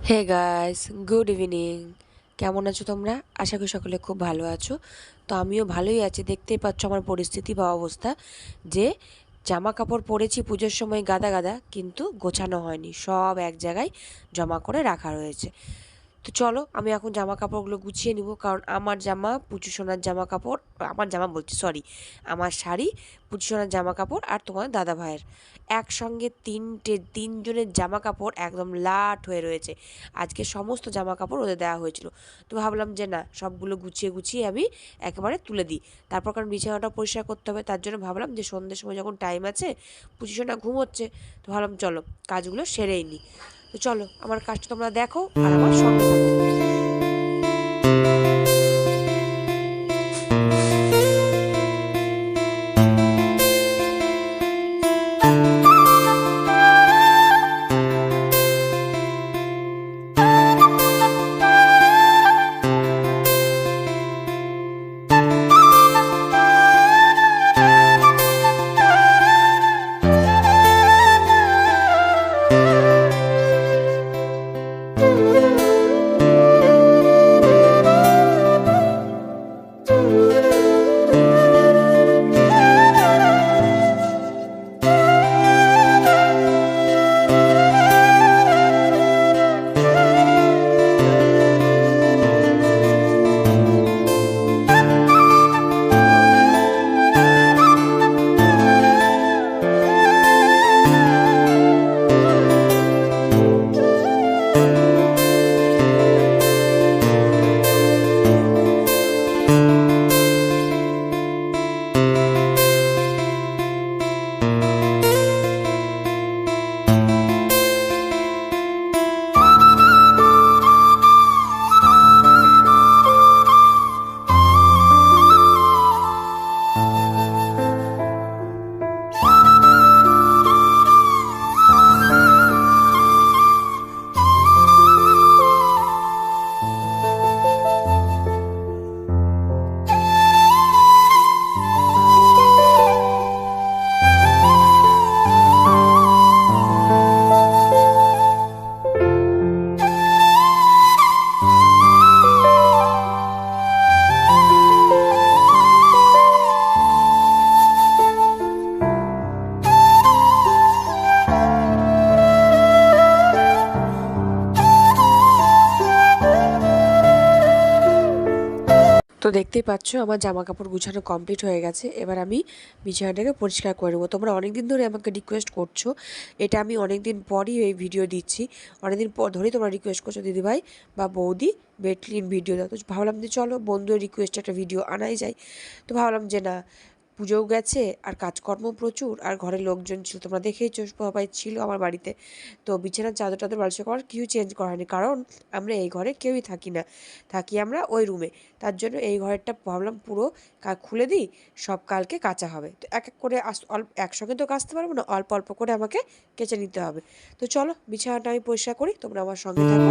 Hey guys, good evening. কেমন আছো তোমরা? আশা করি সকলে খুব ভালো আছো। তো আমিও ভালোই আছি। দেখতেই পাচ্ছ আমার পরিস্থিতি বা অবস্থা, যে জামা কাপড় পরেছি পুজোর সময় গাদা গাদা, কিন্তু গোছানো হয়নি, সব এক জায়গায় জমা করে রাখা রয়েছে। তো চলো আমি এখন জামা কাপড়গুলো গুছিয়ে নিব, কারণ আমার জামা, পুচু সোনার জামা কাপড়, আমার জামা বলছি সরি, আমার শাড়ি, পুচু সোনার জামা কাপড় আর তোমার দাদা ভাইয়ের একসঙ্গে তিনজনের জামা কাপড় একদম লাট হয়ে রয়েছে। আজকে সমস্ত জামা কাপড় ওদের দেওয়া হয়েছিল। তো ভাবলাম যে না, সবগুলো গুছিয়ে গুছিয়ে আমি একেবারে তুলে দিই। তারপর কারণ বিছানাটা পরিষ্কার করতে হবে, তার জন্য ভাবলাম যে সন্ধ্যের সময় যখন টাইম আছে, পুচু সোনা ঘুমোচ্ছে, তো ভাবলাম চলো কাজগুলো সেরেই নিই। তো চলো আমার কাজটা তোমরা দেখো আর আমার সঙ্গে থাকো। তো দেখতেই পাচ্ছ আমার জামা কাপড় গুছানো কমপ্লিট হয়ে গেছে। এবার আমি বিছানাটাকে পরিষ্কার করে নেবো। তোমরা অনেকদিন ধরে আমাকে রিকোয়েস্ট করছো, এটা আমি অনেকদিন পরই এই ভিডিও দিচ্ছি। অনেকদিন পর ধরেই তোমরা রিকোয়েস্ট করছো দিদিভাই বা বৌদি বেড ক্লিন ভিডিও দাও। তো ভাবলাম যে চলো বন্ধুর রিকোয়েস্টে একটা ভিডিও আনাই যায়। তো ভাবলাম যে না, পুজোও গেছে আর কাজকর্ম প্রচুর, আর ঘরের লোকজন ছিল, তোমরা দেখেইছো সবাই ছিল আমার বাড়িতে। তো বিছানার চাদর টাদর বালিশ করার কিছু চেঞ্জ করা হয়নি, কারণ আমরা এই ঘরে কেউই থাকি না, থাকি আমরা ওই রুমে। তার জন্য এই ঘরটা ভাবলাম পুরো খুলে দিই, সব কালকে কাচা হবে। তো এক এক করে অল্প একসঙ্গে তো কাচতে পারবো না, অল্প অল্প করে আমাকে কেচে নিতে হবে। তো চলো বিছানাটা আমি পরিষ্কার করি, তোমরা আমার সঙ্গে থাকো।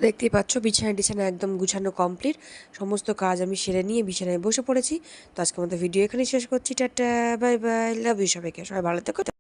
দেখতেই পাচ্ছ বিছানা একদম গুছানো কমপ্লিট। সমস্ত কাজ আমি সেরে নিয়ে বিছানায় বসে পড়েছি। তো আজকের মতো ভিডিও এখানেই শেষ করছি। Tata, bye bye, love you সবাইকে, সবাই ভালো থেকো।